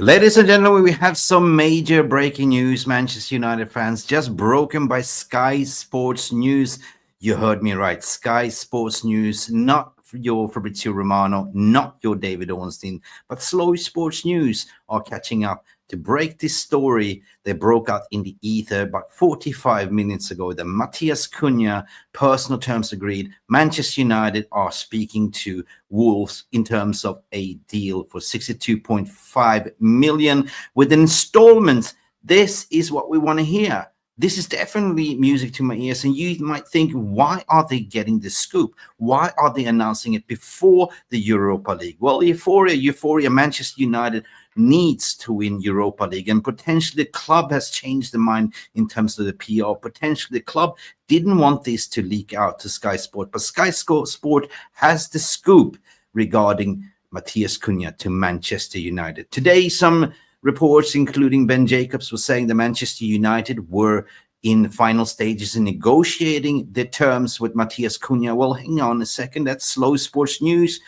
Ladies and gentlemen, we have some major breaking news. Manchester United fans just broken by Sky Sports News. You heard me right. Sky Sports News, not your Fabrizio Romano, not your David Ornstein, but Slow Sports News are catching up to break this story. They broke out in the ether about 45 minutes ago. The Matheus Cunha personal terms agreed. Manchester United are speaking to Wolves in terms of a deal for 62.5 million with installments. This is what we want to hear. This is definitely music to my ears, and you might think, why are they getting the scoop? Why are they announcing it before the Europa League? Well, euphoria. Manchester United needs to win Europa League, and potentially the club has changed their mind in terms of the PR. Potentially the club didn't want this to leak out to Sky Sport, but Sky Sport has the scoop regarding Matheus Cunha to Manchester United. Today, some reports, including Ben Jacobs, was saying that Manchester United were in final stages in negotiating the terms with Matheus Cunha. Well, hang on a second. That's Slow Sports News.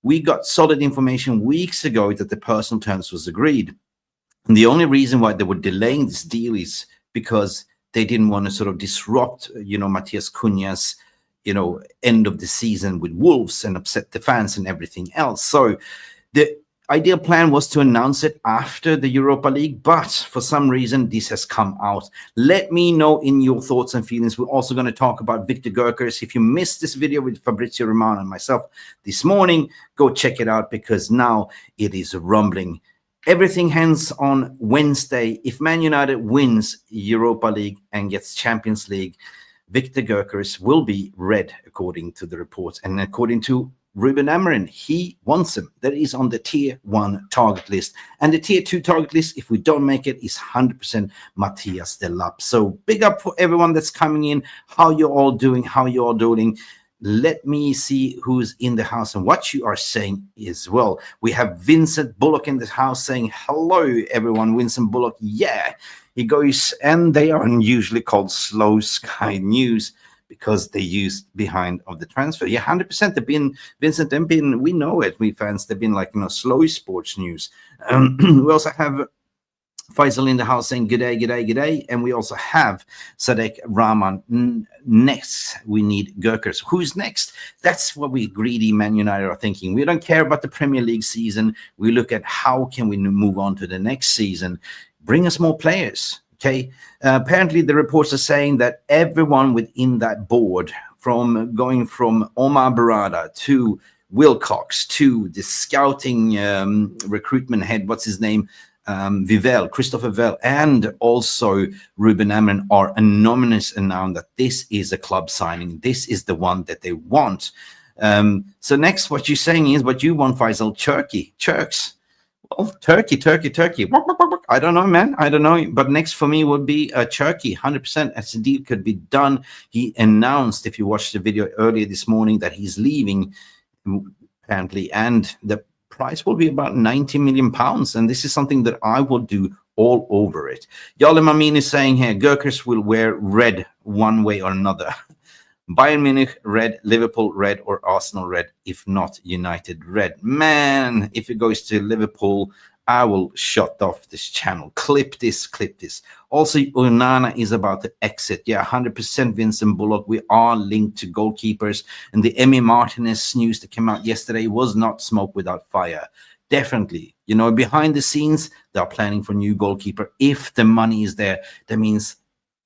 We got solid information weeks ago that the personal terms was agreed. And the only reason why they were delaying this deal is because they didn't want to sort of disrupt, Matheus Cunha's, end of the season with Wolves and upset the fans and everything else. So the ideal plan was to announce it after the Europa League, but for some reason this has come out. Let me know in your thoughts and feelings. We're also going to talk about Victor Gyökeres. If you missed this video with Fabrizio Romano and myself this morning, go check it out, because now it is rumbling. Everything ends on Wednesday. If Man United wins Europa League and gets Champions League, Victor Gyökeres will be red, according to the reports, and according to Ruben Amorim, he wants him. That is on the tier 1 target list. And the tier 2 target list, if we don't make it, is 100% Matthias Delap. So big up for everyone that's coming in. How you're all doing, how you're all doing. Let me see who's in the house and what you are saying as well. We have Vincent Bullock in the house saying, hello, everyone. Vincent Bullock, yeah. He goes, and they are usually called Slow Sky News, because they used behind of the transfer. Yeah, 100%. They've been, Vincent, they've been, we know it, we fans, they've been like, Slow Sports News. We also have Faisal in the house saying, g'day. And we also have Sadek Rahman. Next, we need Gyökeres. Who's next? That's what we greedy Man United are thinking. We don't care about the Premier League season. We look at how can we move on to the next season. Bring us more players. Okay. Apparently, the reports are saying that everyone within that board, from going from Omar Barada to Wilcox to the scouting recruitment head, what's his name, Christopher Vell, and also Ruben Amorim, are anonymous and now that this is a club signing. This is the one that they want. So next, what you're saying is what you want, Faisal, Turks. Well, Turkey. I don't know, man. I don't know. But next for me would be Turkey, 100%. As the deal could be done. He announced, if you watched the video earlier this morning, that he's leaving, apparently, and the price will be about £90 million. And this is something that I will do all over it. Yalim Amin is saying here, Gyökeres will wear red one way or another. Bayern Munich red, Liverpool red, or Arsenal red, if not United red. Man, if it goes to Liverpool, I will shut off this channel. Clip this. Also, Onana is about to exit. Yeah, 100% Vincent Bullock. We are linked to goalkeepers. And the Emi Martinez news that came out yesterday was not smoke without fire. Definitely. Behind the scenes, they are planning for new goalkeeper. If the money is there, that means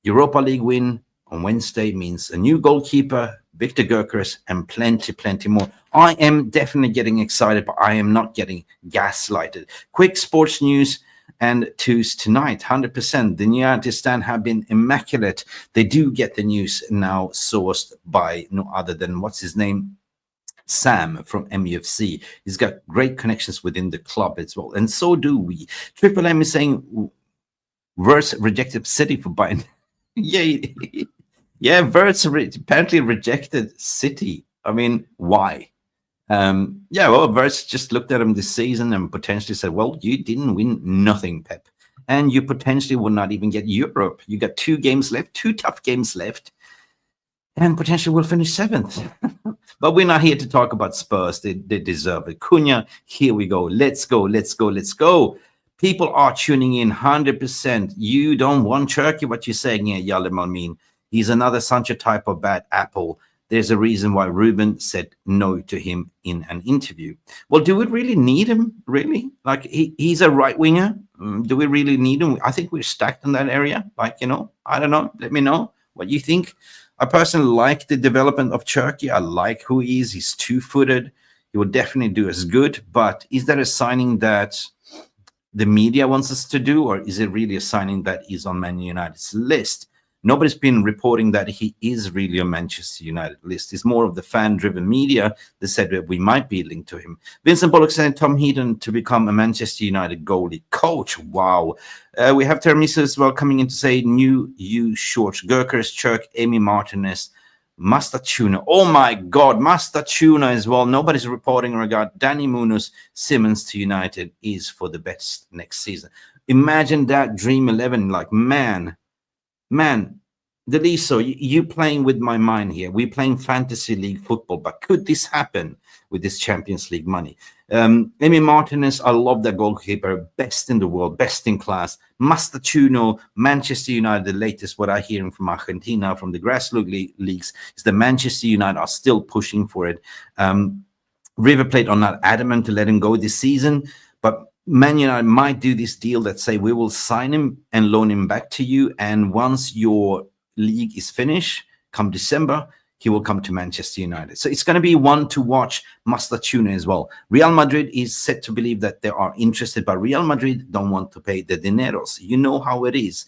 Europa League win on Wednesday means a new goalkeeper, Victor Gyökeres, and plenty more. I am definitely getting excited, but I am not getting gaslighted. Quick sports news and twos tonight, 100%. The United stand have been immaculate. They do get the news now sourced by no other than, what's his name? Sam from MUFC. He's got great connections within the club as well. And so do we. Triple M is saying, Verse rejected City for Bayern. Yeah, Verts apparently rejected City. I mean, why? Verts just looked at him this season and potentially said, well, you didn't win nothing, Pep. And you potentially will not even get Europe. You got 2 games left, 2 tough games left, and potentially will finish 7th. But we're not here to talk about Spurs. They deserve it. Cunha, here we go. Let's go. People are tuning in 100%. You don't want Turkey, what you're saying here, Yalim Almin. He's another Sancho type of bad apple. There's a reason why Ruben said no to him in an interview. Well, do we really need him? Really? Like, he's a right winger. Do we really need him? I think we're stacked in that area. Like, I don't know. Let me know what you think. I personally like the development of Turkey. I like who he is. He's two-footed. He will definitely do us good. But is that a signing that the media wants us to do, or is it really a signing that is on Man United's list? Nobody's been reporting that he is really on Manchester United list. It's more of the fan-driven media that said that we might be linked to him. Vincent Bullock saying Tom Heaton to become a Manchester United goalie coach. Wow. We have Termisa as well coming in to say new you short. Gurkers, Churk, Amy Martinez, Master Chunha. Oh my God, Master Chunha as well. Nobody's reporting regard Danny Munoz Simmons to United is for the best next season. Imagine that dream 11. Like, man, Deliso, you playing with my mind here. We're playing fantasy league football, but could this happen with this Champions League money? Emi Martinez, I love that goalkeeper, best in the world, best in class. Master Chunha, Manchester United, the latest what I hear from Argentina, from the grassroots leagues, is that Manchester United are still pushing for it. River Plate are not adamant to let him go this season, but Man United might do this deal that say we will sign him and loan him back to you, and once your league is finished, come December, he will come to Manchester United. So it's going to be one to watch. Master Chunha as well. Real Madrid is said to believe that they are interested, but Real Madrid don't want to pay the dineros. You know how it is.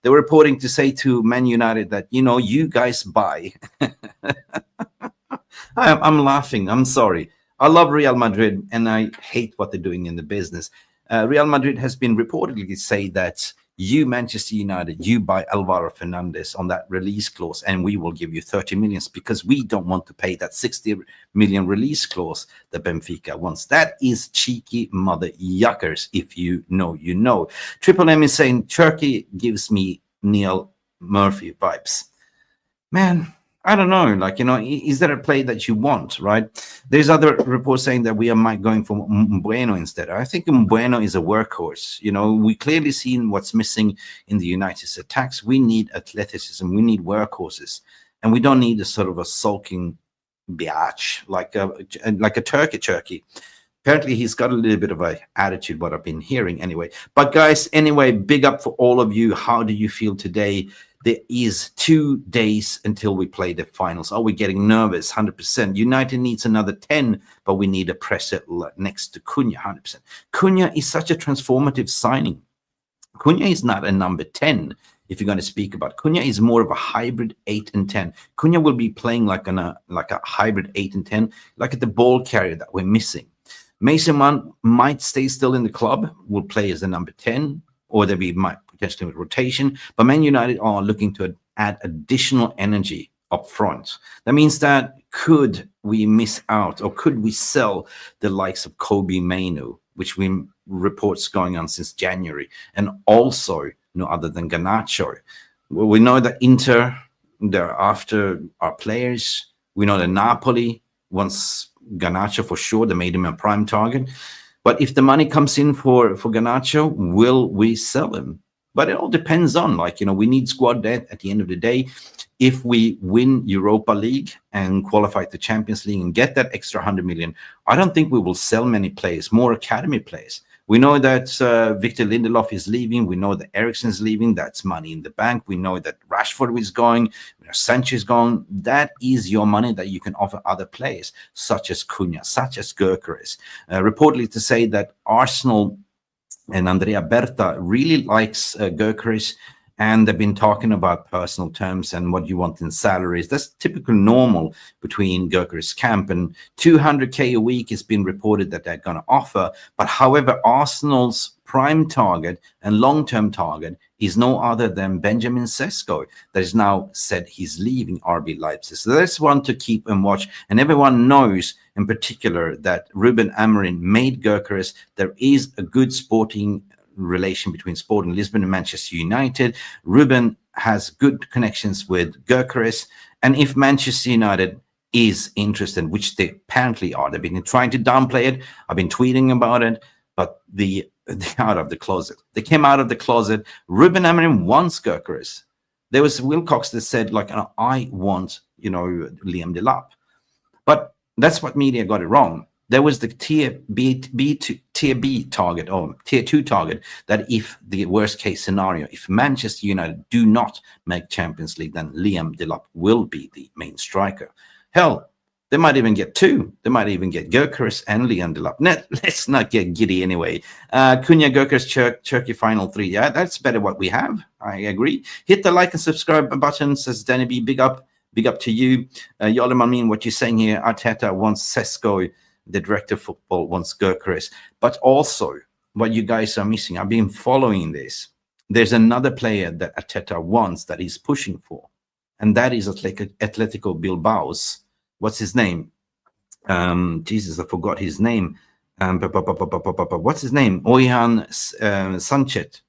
They were reporting to say to Man United that, you guys buy. I'm laughing. I'm sorry. I love Real Madrid, and I hate what they're doing in the business. Real Madrid has been reportedly say that you, Manchester United, you buy Alvaro Fernandez on that release clause, and we will give you 30 million because we don't want to pay that 60 million release clause that Benfica wants. That is cheeky mother yuckers. If you know, you know. Triple M is saying Turkey gives me Neil Murphy vibes. Man, I don't know, is there a play that you want, right? There's other reports saying that we are going for Mbueno instead. I think Mbueno is a workhorse. We clearly seen what's missing in the United's attacks. We need athleticism. We need workhorses. And we don't need a sort of a sulking biatch like a turkey. Apparently, he's got a little bit of an attitude, what I've been hearing anyway. But guys, anyway, big up for all of you. How do you feel today? There is 2 days until we play the finals. Are we getting nervous? 100%. United needs another 10, but we need a presser next to Cunha, 100%. Cunha is such a transformative signing. Cunha is not a number 10, if you're going to speak about. Cunha is more of a hybrid 8 and 10. Cunha will be playing like a hybrid 8 and 10, like at the ball carrier that we're missing. Mason Mount might stay still in the club, will play as a number 10, or there might potentially with rotation. But Man United are looking to add additional energy up front. That means that could we miss out, or could we sell the likes of Kobe Mainu, which we reports going on since January, and also no other than Garnacho. Well, we know that Inter, they're after our players. We know that Napoli wants Garnacho for sure. They made him a prime target. But if the money comes in for Garnacho, will we sell him? But it all depends on, we need squad depth at the end of the day. If we win Europa League and qualify to Champions League and get that extra 100 million, I don't think we will sell many players, more academy players. We know that Victor Lindelof is leaving. We know that Eriksen is leaving. That's money in the bank. We know that Rashford is going. Sanchez is going. That is your money that you can offer other players, such as Cunha, such as Gyökeres. Reportedly to say that Arsenal and Andrea Berta really likes Gyökeres, and they've been talking about personal terms and what you want in salaries. That's typically normal between Gyökeres' camp, and 200K a week has been reported that they're going to offer. But however, Arsenal's prime target and long-term target is no other than Benjamin Sesko, that is now said he's leaving RB Leipzig. So that's one to keep and watch. And everyone knows in particular that Ruben Amorim made Gyökeres. There is a good sporting relation between Sporting Lisbon and Manchester United. Ruben has good connections with Gyökeres. And if Manchester United is interested, which they apparently are, they've been trying to downplay it. I've been tweeting about it. But the out of the closet. They came out of the closet. Ruben Amorim wants Gyökeres. There was Wilcox that said, like, I want, Liam Delap. But that's what media got it wrong. There was the tier B target, or tier 2 target, that if the worst case scenario, if Manchester United do not make Champions League, then Liam Delap will be the main striker. Hell, they might even get 2. They might even get Gyökeres and Liam Delap. Let's not get giddy anyway. Cunha, Gyökeres, Turkey final 3. Yeah, that's better what we have. I agree. Hit the like and subscribe button, says Danny B. Big up to you. Yolim, I mean, what you're saying here, Arteta wants Sesko, the director of football wants Gyökeres. But also, what you guys are missing, I've been following this. There's another player that Arteta wants, that he's pushing for, and that is Atletico Bilbao's. What's his name? Jesus, I forgot his name. What's his name? Oihan Sanchez,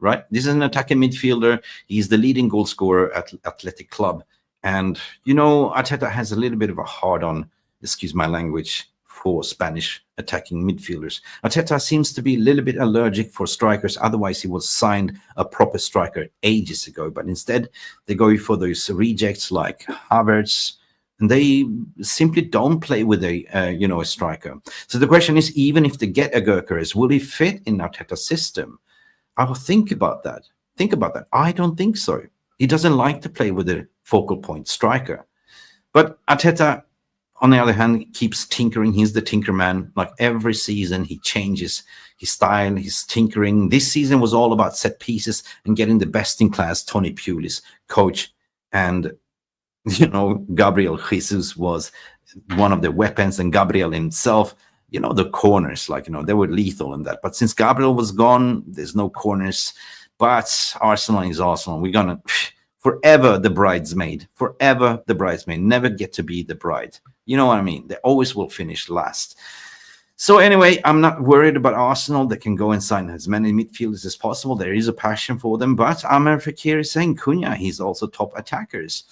right? This is an attacking midfielder. He's the leading goal scorer at Athletic Club. And, Arteta has a little bit of a hard-on, excuse my language, for Spanish attacking midfielders. Arteta seems to be a little bit allergic for strikers. Otherwise, he would signed a proper striker ages ago. But instead, they go for those rejects like Havertz, and they simply don't play with a striker. So the question is, even if they get a Gyökeres, will he fit in Arteta's system? I will think about that. I don't think so. He doesn't like to play with a focal point striker. But Arteta, on the other hand, keeps tinkering. He's the tinker man. Like every season, he changes his style, his tinkering. This season was all about set pieces and getting the best-in-class Tony Pulis coach. And Gabriel Jesus was one of the weapons, and Gabriel himself, the corners, they were lethal in that. But since Gabriel was gone, there's no corners. But Arsenal is Arsenal. We're going to forever the bridesmaid, never get to be the bride. You know what I mean? They always will finish last. So anyway, I'm not worried about Arsenal. They can go and sign as many midfielders as possible. There is a passion for them. But Amr Fakir is saying Cunha, he's also top attackers.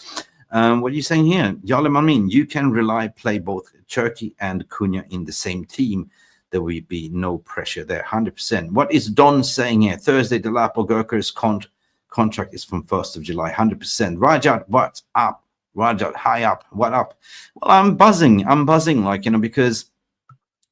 What are you saying here? Yalim, I mean, you can play both Turkey and Cunha in the same team. There will be no pressure there, 100%. What is Don saying here? Thursday, Delap or Gyökeres contract is from 1st of July, 100%. Rajat, what's up? Rajat, hi up, what up? Well, I'm buzzing, because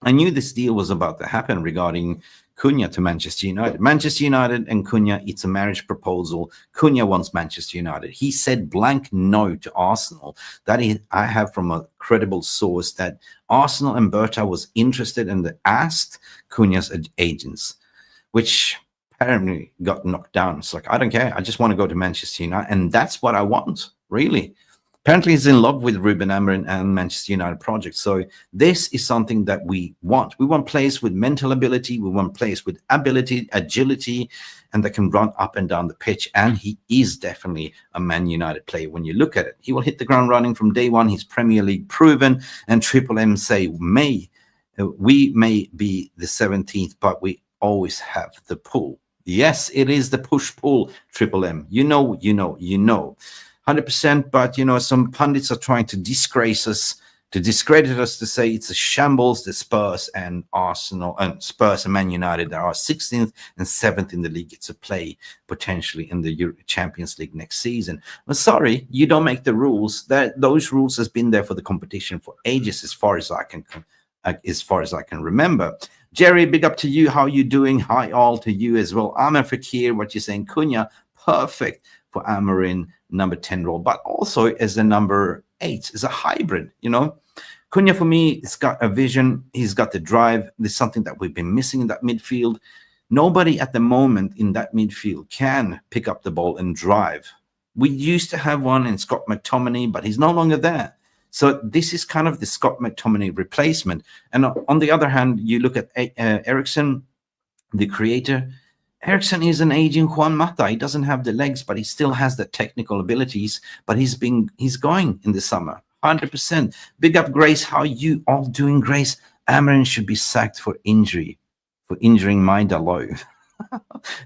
I knew this deal was about to happen regarding Cunha to Manchester United. Manchester United and Cunha, it's a marriage proposal. Cunha wants Manchester United. He said blank no to Arsenal. I have from a credible source that Arsenal and Berta was interested and asked Cunha's agents, which apparently got knocked down. It's like, I don't care. I just want to go to Manchester United. And that's what I want, really. Apparently, he's in love with Ruben Amorim and Manchester United project. So this is something that we want. We want players with mental ability. We want players with ability, agility, and that can run up and down the pitch. And he is definitely a Man United player. When you look at it, he will hit the ground running from day one. He's Premier League proven. And Triple M say, we may be the 17th, but we always have the pull. Yes, it is the push-pull, Triple M. You know. 100%, but some pundits are trying to disgrace us, to discredit us, to say it's a shambles. The Spurs and Arsenal and Spurs and Man United that are 16th and 7th in the league get to play potentially in the Champions League next season. Well, sorry, you don't make the rules. Those rules has been there for the competition for ages, as far as I can remember. Jerry, big up to you. How you doing? Hi all to you as well. Amr Fakir, what you're saying? Cunha, perfect for Amorim, number 10 role, but also as a number 8, as a hybrid, Cunha, for me, he's got a vision. He's got the drive. There's something that we've been missing in that midfield. Nobody at the moment in that midfield can pick up the ball and drive. We used to have one in Scott McTominay, but he's no longer there. So this is kind of the Scott McTominay replacement. And on the other hand, you look at Eriksen, the creator. Eriksen is an aging Juan Mata. He doesn't have the legs, but he still has the technical abilities. But he's going in the summer, 100%. Big up, Grace. How are you all doing, Grace? Amorim should be sacked for injuring my Dalot.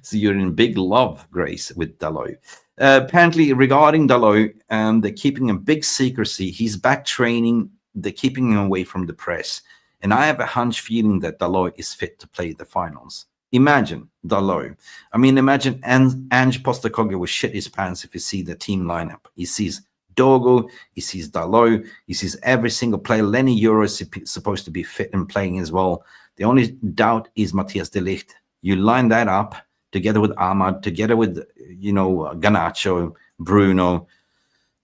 So you're in big love, Grace, with Dalot. Apparently, regarding Dalot, they're keeping a big secrecy. He's back training. They're keeping him away from the press. And I have a hunch feeling that Dalot is fit to play the finals. Imagine Dalot. I mean, imagine Ange Postecoglou will shit his pants if you see the team lineup. He sees Dogo, he sees Dalot, he sees every single player. Lenny Euro is supposed to be fit and playing as well. The only doubt is Matthias de Ligt. You line that up together with Ahmad, together with, Garnacho, Bruno.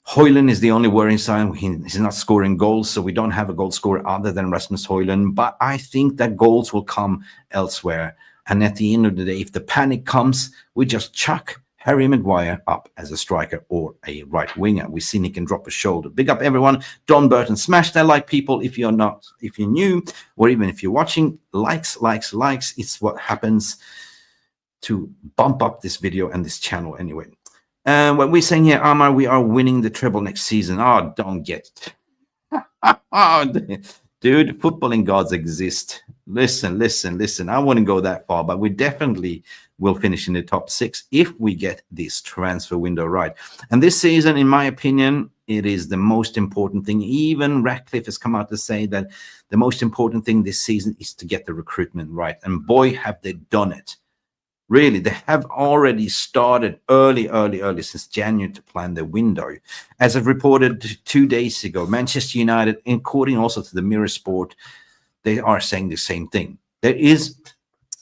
Hojlund is the only worrying sign. He's not scoring goals, so we don't have a goal scorer other than Rasmus Hojlund. But I think that goals will come elsewhere. And at the end of the day, if the panic comes, we just chuck Harry Maguire up as a striker or a right winger. We see he can drop a shoulder. Big up everyone. Don Burton, smash that like, people. If you're new, or even if you're watching, likes. It's what happens to bump up this video and this channel anyway. What we're saying here, Amar, we are winning the treble next season. Oh, don't get it. Dude, footballing gods exist. Listen. I wouldn't go that far, but we definitely will finish in the top 6 if we get this transfer window right. And this season, in my opinion, it is the most important thing. Even Ratcliffe has come out to say that the most important thing this season is to get the recruitment right. And boy, have they done it. Really, they have already started early since January to plan the window. As I've reported 2 days ago, Manchester United, according also to the Mirror Sport, they are saying the same thing. There is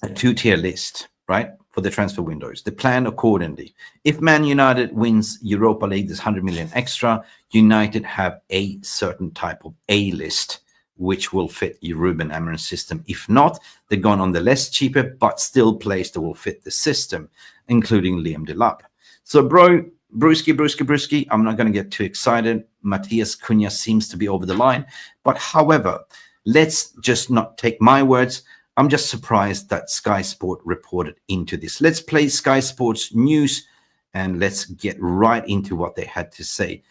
a 2-tier list, right, for the transfer windows. They plan accordingly. If Man United wins Europa League, there's 100 million extra. United have a certain type of A list, which will fit your Ruben Amorim's system. If not, they're gone on the less cheaper, but still players that will fit the system, including Liam Delap. So, Brewski, I'm not going to get too excited. Matheus Cunha seems to be over the line. But however, let's just not take my words. I'm just surprised that Sky Sport reported into this. Let's play Sky Sports news and let's get right into what they had to say.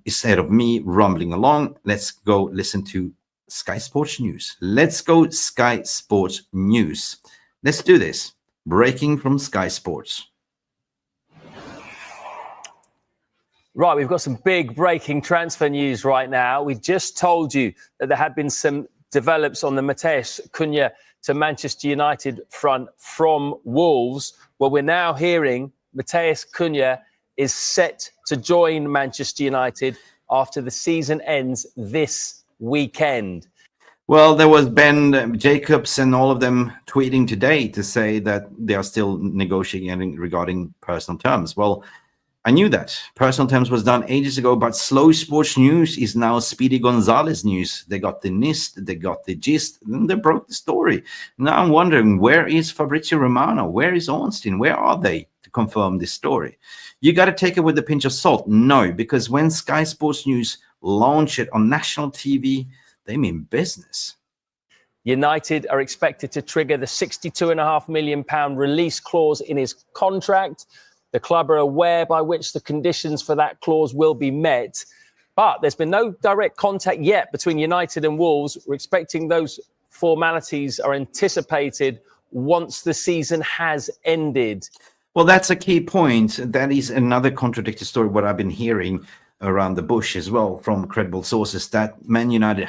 Instead of me rumbling along, let's go listen to Sky Sports News. Let's go Sky Sports News. Let's do this. Breaking from Sky Sports. Right, we've got some big breaking transfer news right now. We just told you that there had been some develops on the Matheus Cunha to Manchester United front from Wolves. Well, we're now hearing Matheus Cunha is set to join Manchester United after the season ends this weekend. Well, there was Ben Jacobs and all of them tweeting today to say that they are still negotiating regarding personal terms. Well, I knew that. Personal terms was done ages ago, but Slow Sports News is now Speedy Gonzalez news. They got the nist, they got the gist, and they broke the story. Now I'm wondering, where is Fabrizio Romano? Where is Ornstein? Where are they to confirm this story? You got to take it with a pinch of salt. No, because when Sky Sports News launch it on national TV, they mean business. United are expected to trigger the £62.5 million release clause in his contract. The club are aware by which the conditions for that clause will be met. But there's been no direct contact yet between United and Wolves. We're expecting those formalities are anticipated once the season has ended. Well, that's a key point. That is another contradictory story, what I've been hearing around the bush as well from credible sources, that Man United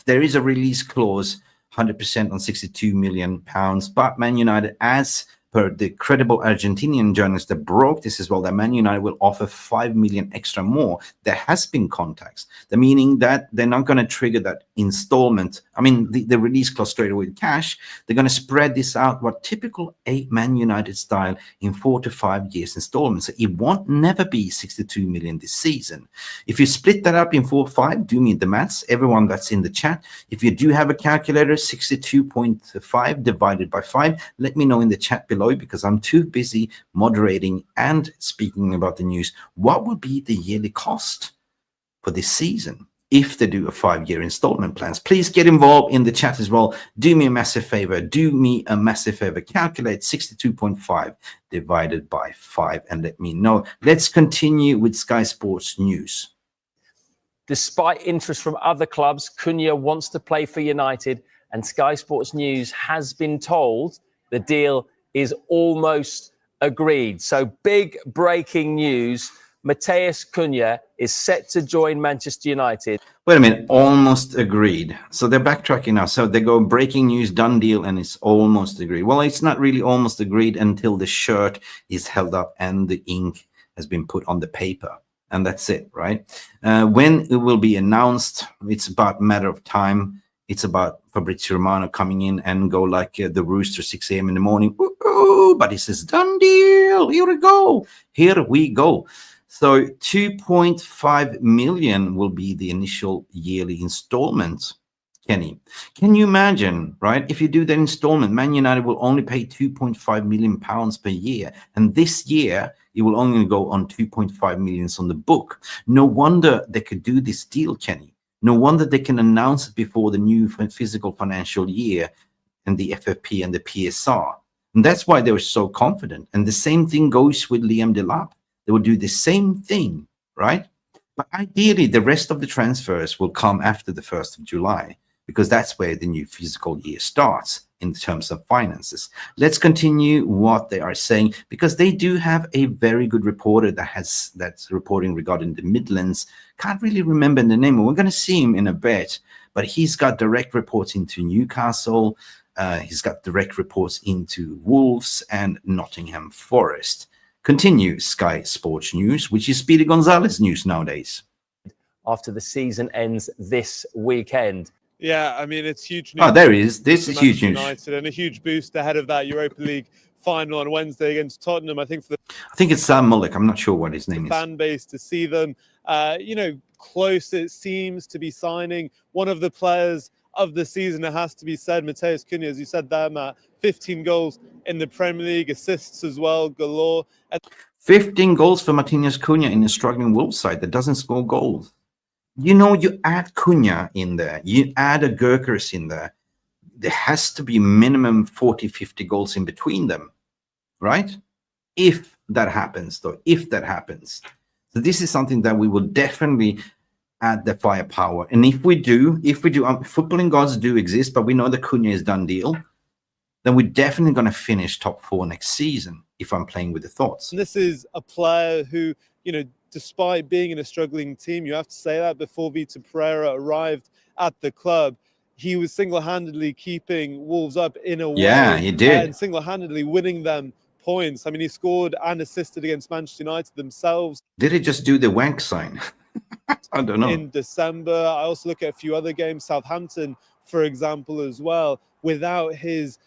there is a release clause, 100% on £62 million, but Man United, as per the credible Argentinian journalist that broke this as well, that Man United will offer 5 million extra more. There has been contacts. The meaning that they're not going to trigger that installment. I mean, the release clause straight away with cash. They're going to spread this out, what typical Man United style, in 4 to 5 years installments. So it won't never be 62 million this season. If you split that up in 4 or 5, do me the maths, everyone that's in the chat. If you do have a calculator, 62.5 divided by 5, let me know in the chat below, because I'm too busy moderating and speaking about the news. What would be the yearly cost for this season if they do a 5-year installment plans? Please get involved in the chat as well. Do me a massive favor. Calculate 62.5 divided by 5 and let me know. Let's continue with Sky Sports News. Despite interest from other clubs, Cunha wants to play for United, and Sky Sports News has been told the deal is almost agreed. So big breaking news Matheus Cunha is set to join Manchester United. Wait a minute, almost agreed. So they're backtracking now. So they go breaking news, done deal, and it's almost agreed. Well, it's not really almost agreed until the shirt is held up and the ink has been put on the paper. And that's it, right? When it will be announced, it's about a matter of time. It's about Fabrizio Romano coming in and go like the rooster, 6 a.m. in the morning. Ooh, but he says, done deal. Here we go. Here we go. So 2.5 million will be the initial yearly installment, Kenny. Can you imagine, right? If you do that installment, Man United will only pay 2.5 million pounds per year. And this year, it will only go on 2.5 millions on the book. No wonder they could do this deal, Kenny. No wonder they can announce it before the new physical financial year and the FFP and the PSR. And that's why they were so confident. And the same thing goes with Liam Delap. They will do the same thing, right? But ideally, the rest of the transfers will come after the 1st of July, because that's where the new physical year starts in terms of finances. Let's continue what they are saying, because they do have a very good reporter that's reporting regarding the Midlands. Can't really remember the name. We're going to see him in a bit, but he's got direct reports into Newcastle. He's got direct reports into Wolves and Nottingham Forest. Continue Sky Sports News, which is Speedy Gonzalez news nowadays. After the season ends this weekend. Yeah, I mean, it's huge news. Oh, there he is. This is huge news. United, and a huge boost ahead of that Europa League final on Wednesday against Tottenham. I think it's Sam Mullock. I'm not sure what his name is. Fan base to see them, close it seems to be signing one of the players of the season. It has to be said, Matheus Cunha, as you said there, Matt, 15 goals in the Premier League, assists as well, galore. 15 goals for Matheus Cunha in a struggling Wolves side that doesn't score goals. You add Cunha in there, you add a Gurkers in there. There has to be minimum 40, 50 goals in between them, right? If that happens, though, if that happens. So this is something that we will definitely add the firepower. And if we do, footballing gods do exist, but we know that Cunha is done deal, then we're definitely going to finish top 4 next season, if I'm playing with the thoughts. And this is a player who, despite being in a struggling team, you have to say that before Vitor Pereira arrived at the club, he was single-handedly keeping Wolves up in a way. Yeah, he did. And single-handedly winning them points. I mean, he scored and assisted against Manchester United themselves. Did he just do the wank sign? I don't know. In December, I also look at a few other games, Southampton, for example, as well, without his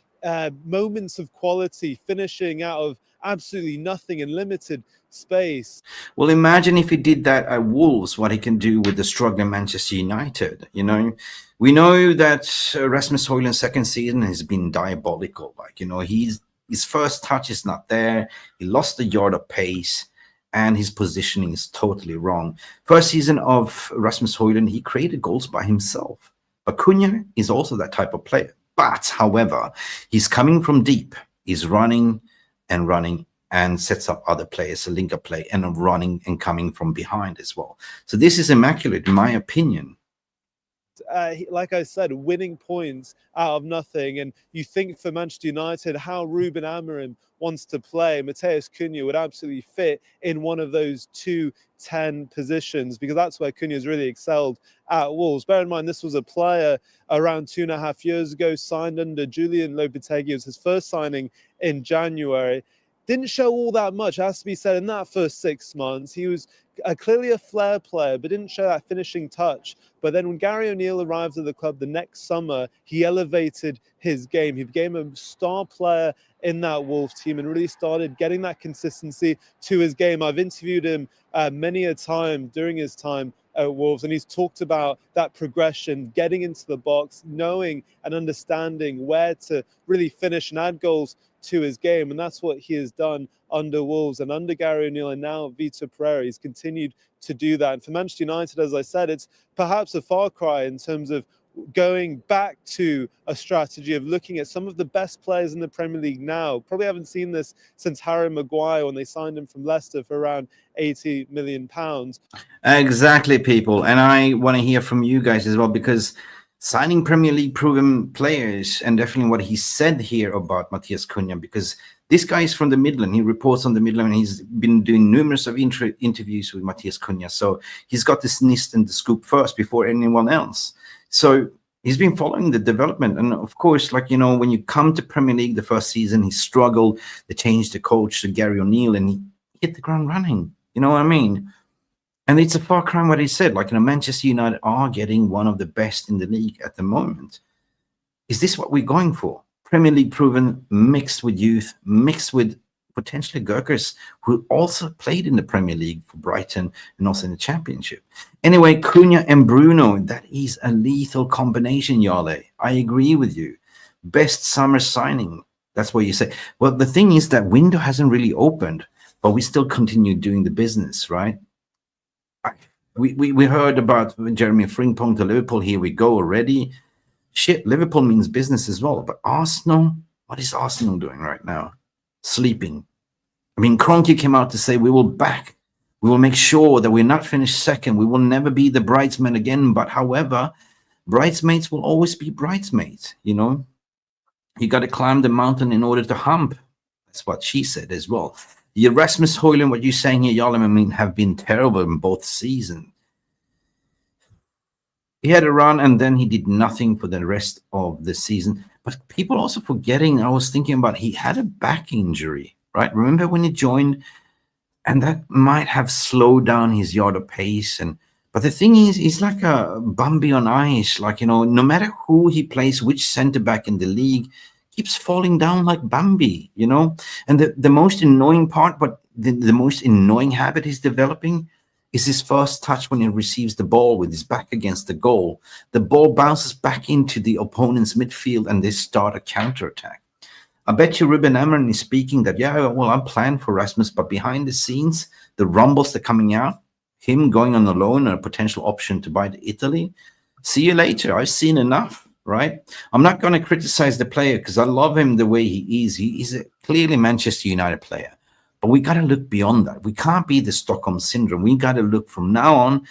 moments of quality, finishing out of absolutely nothing in limited space. Well, imagine if he did that at Wolves, what he can do with the struggling Manchester United. We know that Rasmus Hojlund's second season has been diabolical. His first touch is not there. He lost a yard of pace, and his positioning is totally wrong. First season of Rasmus Hojlund, he created goals by himself. But Cunha is also that type of player. But, however, he's coming from deep. He's running and sets up other players, a link-up play, and running and coming from behind as well. So this is immaculate, in my opinion. Like I said, winning points out of nothing. And you think for Manchester United, how Ruben Amorim wants to play, Matheus Cunha would absolutely fit in one of those 2-10 positions, because that's where Cunha's really excelled at Wolves. Bear in mind, this was a player around 2.5 years ago, signed under Julian Lopetegui. It was his first signing in January. Didn't show all that much, has to be said, in that first 6 months. He was clearly a flair player, but didn't show that finishing touch. But then when Gary O'Neill arrived at the club the next summer, he elevated his game. He became a star player in that Wolves team and really started getting that consistency to his game. I've interviewed him many a time during his time at Wolves, and he's talked about that progression, getting into the box, knowing and understanding where to really finish and add goals to his game. And that's what he has done under Wolves and under Gary O'Neill, and now Vitor Pereira. He's continued to do that. And for Manchester United, as I said, it's perhaps a far cry in terms of going back to a strategy of looking at some of the best players in the Premier League now. Probably haven't seen this since Harry Maguire when they signed him from Leicester for around £80 million. Exactly, people. And I want to hear from you guys as well, because signing Premier League proven players, and definitely what he said here about Matheus Cunha, because this guy is from the Midland. He reports on the Midland, and he's been doing numerous of interviews with Matheus Cunha. So he's got this nist and the scoop first before anyone else. So he's been following the development. And of course, like, you know, when you come to Premier League the first season, he struggled. They changed the coach to Gary O'Neill, and he hit the ground running. You know what I mean? And it's a far cry what he said. Like, you know, Manchester United are getting one of the best in the league at the moment. Is this what we're going for? Premier League proven, mixed with youth, mixed with potentially Gurkers, who also played in the Premier League for Brighton and also in the Championship. Anyway, Cunha and Bruno, that is a lethal combination, Yale. I agree with you. Best summer signing. That's what you say. Well, the thing is that window hasn't really opened, but we still continue doing the business, right? We heard about Jeremy Frimpong to Liverpool. Here we go already. Shit, Liverpool means business as well. But Arsenal, what is Arsenal doing right now? Sleeping. I mean, Kroenke came out to say we will back. We will make sure that we're not finished second. We will never be the bridesmaid again. But however, bridesmaids will always be bridesmaids, you know. You got to climb the mountain in order to hump. That's what she said as well. The Rasmus, Hojlund, what you're saying here, Jarl, I mean, have been terrible in both seasons. He had a run and then he did nothing for the rest of the season. But people also forgetting, I was thinking about, he had a back injury, right? Remember when he joined? And that might have slowed down his yard of pace. But the thing is, he's like a Bambi on ice. Like, you know, no matter who he plays, which center back in the league, keeps falling down like Bambi, you know. And the most annoying part, but the most annoying habit he's developing is his first touch when he receives the ball with his back against the goal. The ball bounces back into the opponent's midfield and they start a counterattack. I bet you Ruben Amorim is speaking that, yeah, well, I'm planning for Rasmus, but behind the scenes, the rumbles that are coming out, him going on a loan or a potential option to buy to Italy. See you later. I've seen enough. Right? I'm not going to criticize the player because I love him the way he is. He is a clearly Manchester United player. But we got to look beyond that. We can't be the Stockholm syndrome. We got to look from now on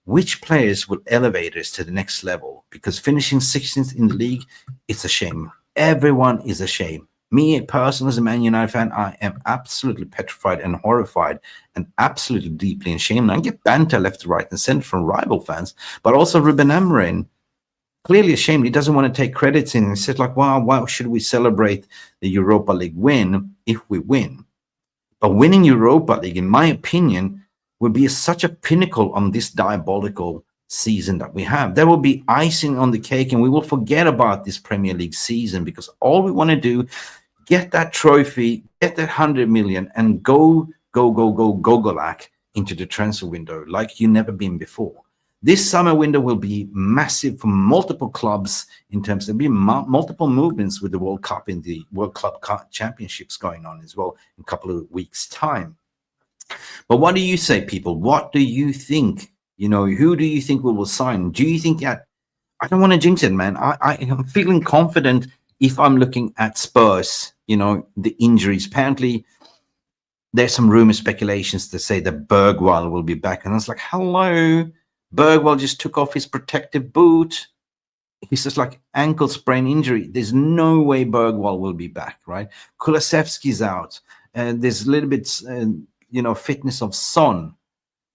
which players will elevate us to the next level. Because finishing 16th in the league, it's a shame. Everyone is a shame. Me, personally, as a Man United fan, I am absolutely petrified and horrified and absolutely deeply ashamed. I get banter left, right, and center from rival fans, but also Ruben Amorim. Clearly ashamed. He doesn't want to take credits in. He said, like, wow, why should we celebrate the Europa League win if we win? But winning Europa League, in my opinion, would be such a pinnacle on this diabolical season that we have. There will be icing on the cake, and we will forget about this Premier League season because all we want to do, get that trophy, get that 100 million, and go into the transfer window like you've never been before. This summer window will be massive for multiple clubs in terms of being multiple movements with the World Cup in the World Club Championships going on as well in a couple of weeks' time. But what do you say, people? What do you think? You know, who do you think we will sign? Do you think that? I don't want to jinx it, man. I am feeling confident if I'm looking at Spurs, you know, the injuries. Apparently, there's some rumor speculations to say that Bergwall will be back. And I was like, hello? Bergwall just took off his protective boot. He's just like ankle sprain injury. There's no way Bergwall will be back, right? Kulusevski's out. There's a little bit, fitness of Son.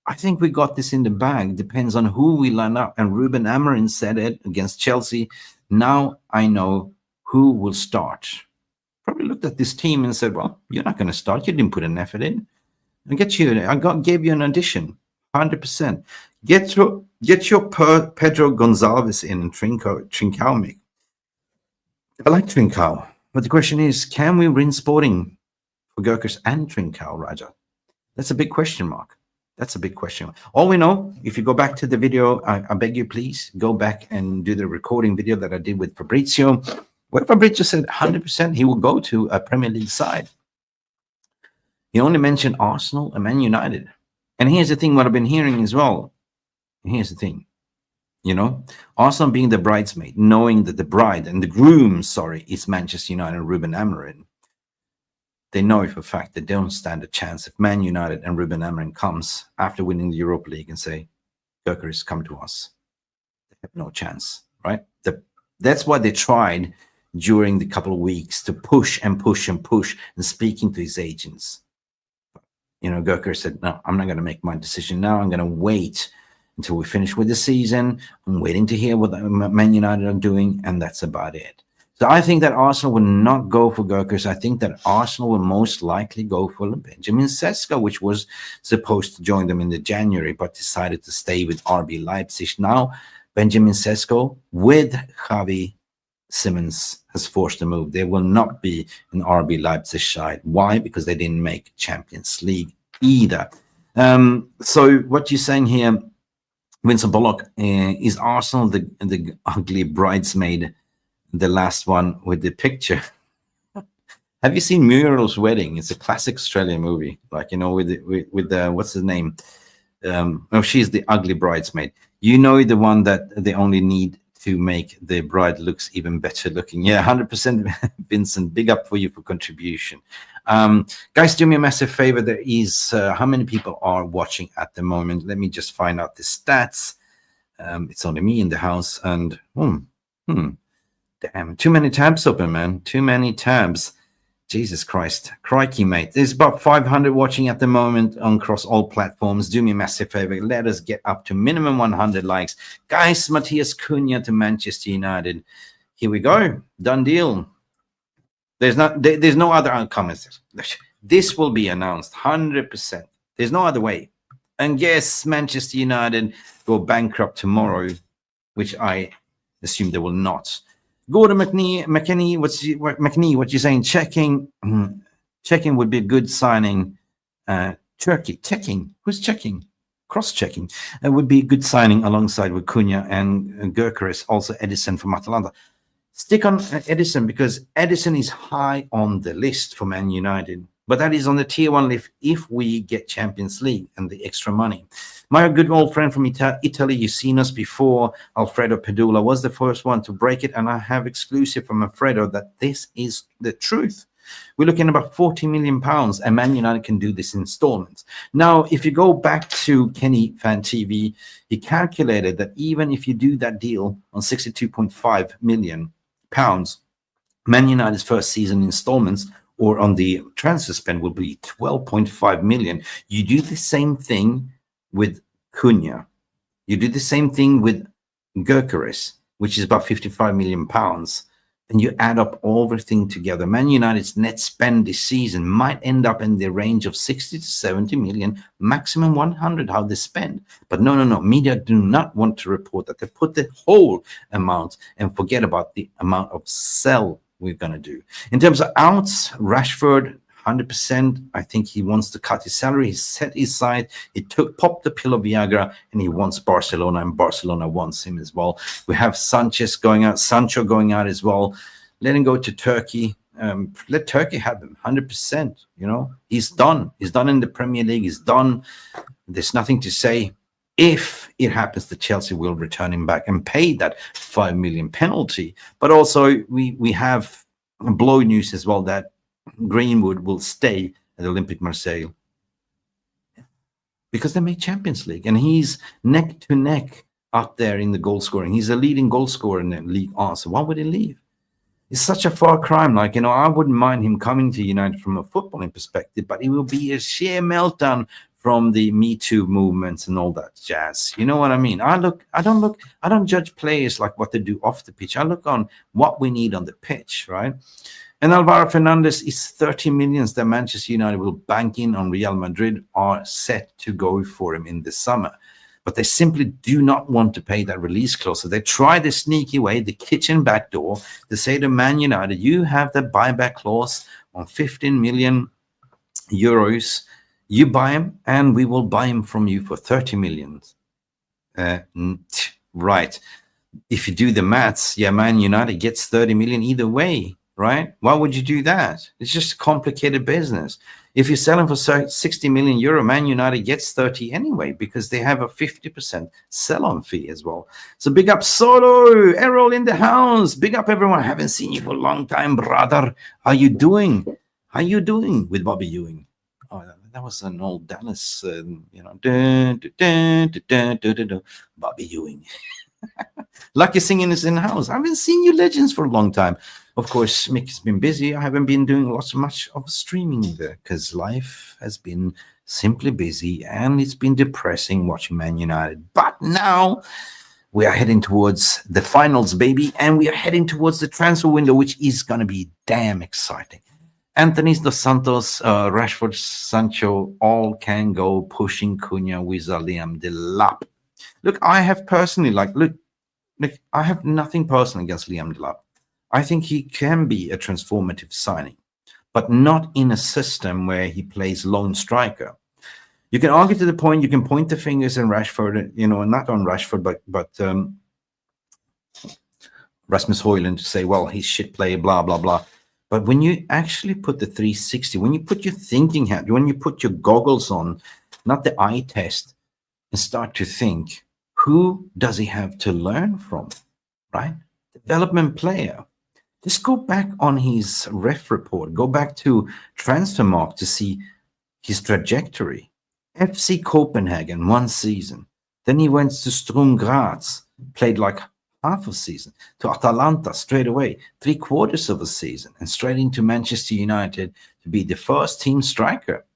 I think we got this in the bag. Depends on who we line up. And Ruben Amorim said it against Chelsea. Now I know who will start. Probably looked at this team and said, well, you're not going to start. You didn't put an effort in. I gave you an audition. 100%. Get your Pedro Gonzalez in and Trincao, Mick. I like Trincao, but the question is, can we win Sporting for Gurkers and Trincao, Raja? That's a big question mark. That's a big question. All we know, if you go back to the video, I beg you, please go back and do the recording video that I did with Fabrizio, where Fabrizio said 100% he will go to a Premier League side. He only mentioned Arsenal and Man United. And here's the thing, what I've been hearing as well. Here's the thing, Arsenal being the bridesmaid, knowing that the bride and the groom, is Manchester United and Ruben Amorim. They know for a fact they don't stand a chance if Man United and Ruben Amorim comes after winning the Europa League and say, Gurkers, come to us. They have no chance, right? That's what they tried during the couple of weeks to push and push and push and speaking to his agents. You know, Göker said, no, I'm not going to make my decision now. I'm going to wait until we finish with the season. I'm waiting to hear what Man United are doing, and that's about it. So I think that Arsenal will not go for Gökers. I think that Arsenal will most likely go for Benjamin Sesko, which was supposed to join them in the January, but decided to stay with RB Leipzig. Now, Benjamin Sesko with Javi Simmons has forced a move. There will not be an RB Leipzig side. Why? Because they didn't make Champions League either. So what you're saying here, Vincent Bullock, is Arsenal the ugly bridesmaid, the last one with the picture? Have you seen Muriel's Wedding? It's a classic Australian movie, like, you know, with the what's his name? Oh, she's the ugly bridesmaid. You know, the one that they only need to make the bride looks even better looking. Yeah, 100%, Vincent. Big up for you for contribution. Guys, do me a massive favor. There is how many people are watching at the moment? Let me just find out the stats. It's only me in the house, and damn, too many tabs open, man. Too many tabs. Jesus Christ. Crikey, mate. There's about 500 watching at the moment across all platforms. Do me a massive favor. Let us get up to minimum 100 likes. Guys, Matheus Cunha to Manchester United. Here we go. Done deal. There's no other outcome. This will be announced 100%. There's no other way. And yes, Manchester United go bankrupt tomorrow, which I assume they will not. Gordon McKinney, what you saying? Checking would be a good signing. Who's checking? Cross-checking. It would be a good signing alongside with Cunha and Gyökeres, also Edison from Atalanta. Stick on Edison because Edison is high on the list for Man United. But that is on the tier 1 list if we get Champions League and the extra money. My good old friend from Italy, you've seen us before, Alfredo Pedula, was the first one to break it. And I have exclusive from Alfredo that this is the truth. We're looking at about £40 million, and Man United can do this in installments. Now, if you go back to Kenny Fan TV, he calculated that even if you do that deal on £62.5 million, Man United's first season installments or on the transfer spend will be 12.5 million. You do the same thing with Cunha. You do the same thing with Gyökeres, which is about 55 million pounds. And you add up everything together. Man United's net spend this season might end up in the range of 60 to 70 million, maximum 100 how they spend. But no. Media do not want to report that. They put the whole amount and forget about the amount of sell we're going to do. In terms of outs, Rashford, 100%. I think he wants to cut his salary. He set his side. He popped the pill of Viagra, and he wants Barcelona, and Barcelona wants him as well. We have Sanchez going out, Sancho going out as well. Let him go to Turkey. Let Turkey have him, 100%. You know, he's done. He's done in the Premier League. He's done. There's nothing to say. If it happens, that Chelsea will return him back and pay that 5 million penalty. But also, we have blow news as well that Greenwood will stay at Olympique Marseille because they made Champions League, and he's neck to neck up there in the goal scoring. He's a leading goal scorer in the league. So why would he leave? It's such a far cry. Like, you know, I wouldn't mind him coming to United from a footballing perspective, but it will be a sheer meltdown from the Me Too movements and all that jazz. You know what I mean? I don't judge players like what they do off the pitch. I look on what we need on the pitch, right? And Alvaro Fernandez is 30 million that Manchester United will bank in on Real Madrid are set to go for him in the summer. But they simply do not want to pay that release clause. So they try the sneaky way, the kitchen back door, to say to Man United, you have the buyback clause on 15 million euros. You buy him, and we will buy him from you for 30 million. Right. If you do the maths, yeah, Man United gets 30 million either way, right? Why would you do that? It's just a complicated business. If you're selling for 60 million euro, Man United gets 30 anyway because they have a 50% sell-on fee as well. So big up Solo, Errol in the house. Big up everyone. I haven't seen you for a long time, brother. How you doing? How you doing with Bobby Ewing? Oh, that was an old Dallas, Bobby Ewing. Lucky singing is in the house. I haven't seen you legends for a long time. Of course, Mick has been busy. I haven't been doing much of streaming either because life has been simply busy and it's been depressing watching Man United. But now we are heading towards the finals, baby, and we are heading towards the transfer window, which is going to be damn exciting. Anthony Dos Santos, Rashford, Sancho, all can go pushing Cunha with Liam Delap. Look, I have personally, look, I have nothing personal against Liam Delap. I think he can be a transformative signing, but not in a system where he plays lone striker. You can argue to the point, you can point the fingers in Rashford, not on Rashford, but Rasmus Hojlund to say, well, he's shit player, blah, blah, blah. But when you actually put the 360, when you put your thinking hat, when you put your goggles on, not the eye test, and start to think, who does he have to learn from, right? Development player. Just go back on his ref report. Go back to Transfermarkt to see his trajectory. FC Copenhagen, 1 season. Then he went to Sturm Graz, played like half a season. To Atalanta straight away, 3/4 of a season. And straight into Manchester United to be the first team striker.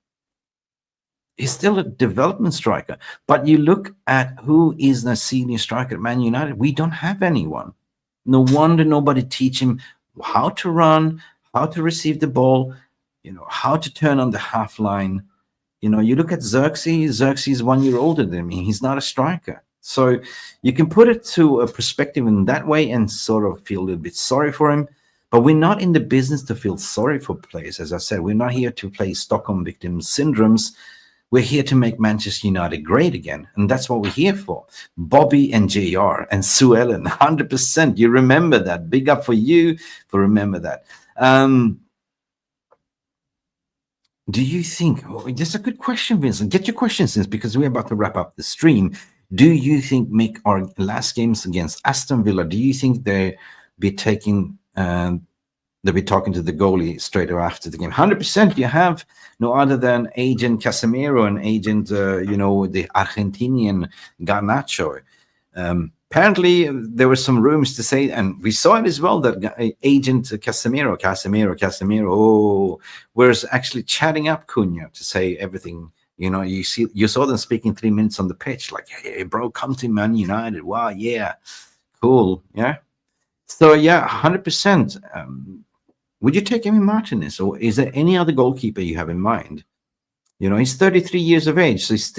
He's still a development striker. But you look at who is the senior striker at Man United. We don't have anyone. No wonder nobody teach him how to run, how to receive the ball, how to turn on the half line. You look at Xerxes is 1 year older than me. He's not a striker. So you can put it to a perspective in that way and sort of feel a little bit sorry for him. But we're not in the business to feel sorry for players. As I said, we're not here to play Stockholm victim syndromes. We're here to make Manchester United great again. And that's what we're here for. Bobby and JR and Sue Ellen, 100%. You remember that. Big up for you for remember that. Do you think, this is a good question, Vincent. Get your questions in because we're about to wrap up the stream. Do you think, Mick, our last games against Aston Villa, do you think they'll be talking to the goalie straight after the game? 100%. You have no other than agent Casemiro and agent, the Argentinian Garnacho. Apparently, there were some rumors to say, and we saw it as well, that agent Casemiro, was actually chatting up Cunha to say everything. You saw them speaking 3 minutes on the pitch, like, hey, bro, come to Man United. Wow, yeah, cool, yeah. So, yeah, 100%. Would you take Emi Martinez, or is there any other goalkeeper you have in mind? He's 33 years of age, so he's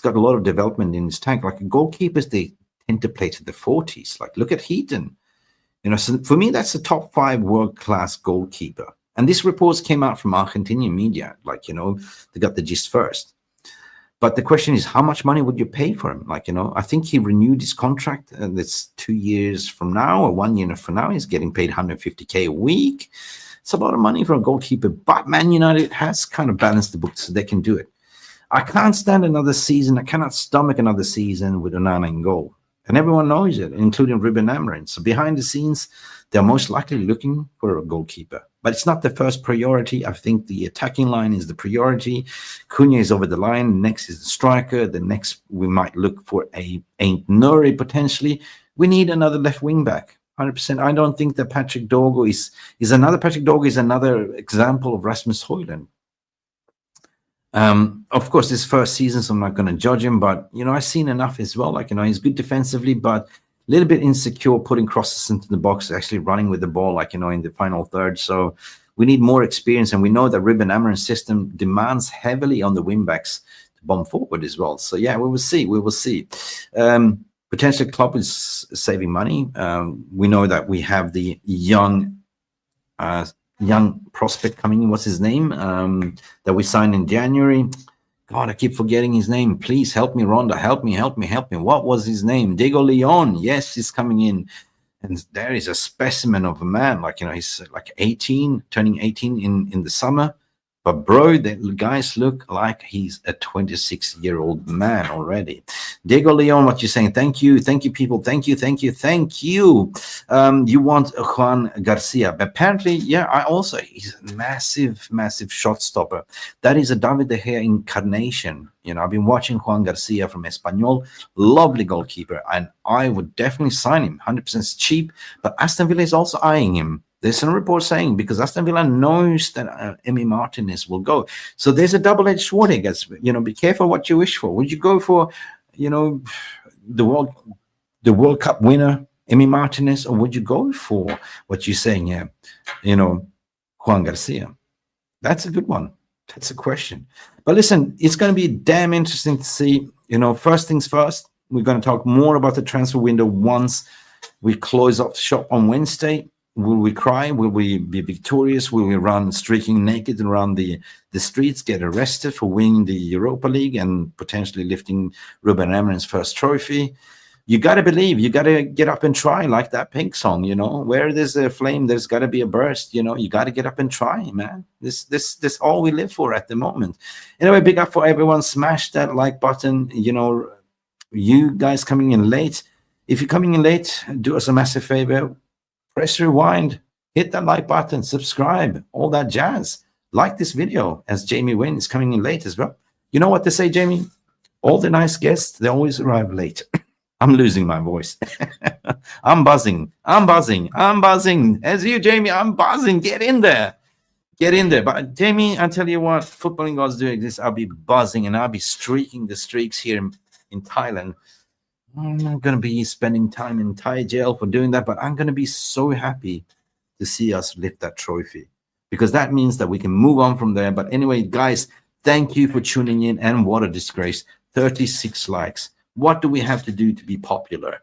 got a lot of development in his tank. Like goalkeepers, they tend to play to the 40s. Like, look at Heaton. So for me, that's the top 5 world-class goalkeeper. And these reports came out from Argentinian media. Like, they got the gist first. But the question is, how much money would you pay for him? Like, I think he renewed his contract, and that's 2 years from now or 1 year from now. He's getting paid 150K a week. It's a lot of money for a goalkeeper. But Man United has kind of balanced the books so they can do it. I can't stand another season. I cannot stomach another season with Onana in goal. And everyone knows it, including Ruben Amorim. So behind the scenes, they're most likely looking for a goalkeeper. But it's not the first priority. I think the attacking line is the priority. Cunha is over the line. Next is the striker. The next, we might look for a Nuri potentially. We need another left wing back, 100%. I don't think that Patrick Dorgo is another example of Rasmus Hojlund. Of course, this first season, so I'm not going to judge him, but I've seen enough as well. Like, he's good defensively, but a little bit insecure putting crosses into the box, actually running with the ball, like, in the final third. So we need more experience, and we know that Ruben Amorim's system demands heavily on the wingbacks to bomb forward as well. So yeah, we will see. Potentially Klopp is saving money. We know that we have the young prospect coming in. What's his name? That we signed in January. God, I keep forgetting his name. Please help me, Rhonda. Help me. What was his name? Diego Leon. Yes, he's coming in. And there is a specimen of a man. Like, he's like 18, turning 18 in the summer. But bro, the guys look like he's a 26-year-old man already. Diego Leon, what you saying? Thank you people, thank you. You want Juan Garcia, but apparently, yeah, he's a massive shot stopper. That is a David De Gea incarnation. You know, I've been watching Juan Garcia from Espanyol, lovely goalkeeper, and I would definitely sign him. 100% cheap, but Aston Villa is also eyeing him. There's some reports saying, because Aston Villa knows that Emi Martinez will go. So there's a double-edged sword, I guess. You know, be careful what you wish for. Would you go for, you know, the World Cup winner, Emi Martinez, or would you go for what you're saying here, you know, Juan Garcia? That's a good one. That's a question. But listen, it's going to be damn interesting to see. You know, first things first, we're going to talk more about the transfer window once we close up the shop on Wednesday. Will we cry? Will we be victorious? Will we run streaking naked around the streets, get arrested for winning the Europa League and potentially lifting Ruben Amorim's first trophy? You got to believe. You got to get up and try, like that Pink song, you know. Where there's a flame, there's got to be a burst, you know. You got to get up and try, man. This all we live for at the moment. Anyway, big up for everyone. Smash that like button. You know, you guys coming in late. If you're coming in late, do us a massive favor. Press rewind, hit that like button, subscribe, all that jazz. Like this video, as Jamie Wynn is coming in late as well. You know what they say, Jamie? All the nice guests, they always arrive late. I'm losing my voice. I'm buzzing. As you, Jamie, I'm buzzing. Get in there. But Jamie, I tell you what, footballing gods doing this, I'll be buzzing and I'll be streaking the streaks here in Thailand. I'm not going to be spending time in Thai jail for doing that, but I'm going to be so happy to see us lift that trophy, because that means that we can move on from there. But anyway, guys, thank you for tuning in, and what a disgrace. 36 likes. What do we have to do to be popular?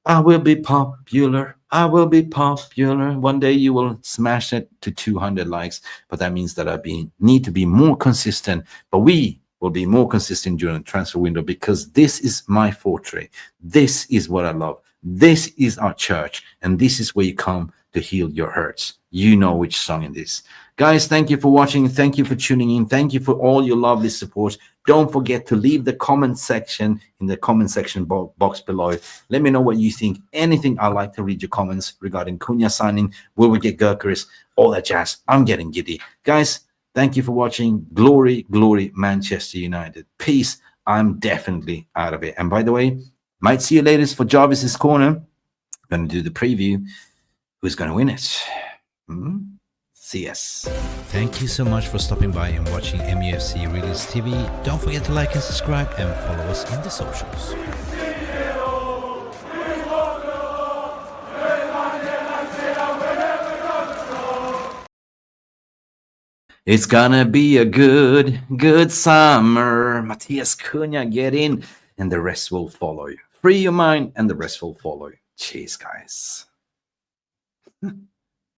I will be popular. One day you will smash it to 200 likes, but that means that I need to be more consistent. But we will be more consistent during the transfer window, because this is my forte. This is what I love. This is our church, and this is where you come to heal your hurts. You know which song it is. Guys, thank you for watching. Thank you for tuning in. Thank you for all your lovely support. Don't forget to leave the comment section in the comment section box below. Let me know what you think. Anything, I like to read your comments regarding Cunha signing. Will we get Gurkharis? All that jazz. I'm getting giddy. Guys, thank you for watching. Glory, glory, Manchester United. Peace. I'm definitely out of it. And by the way, might see you later for Jarvis's Corner. Going to do the preview. Who's going to win it? See us. Thank you so much for stopping by and watching Mufc Realist TV. Don't forget to like and subscribe and follow us on the socials. It's gonna be a good summer. Matheus Cunha, get in, and the rest will follow. Free your mind, and the rest will follow. Cheers, guys.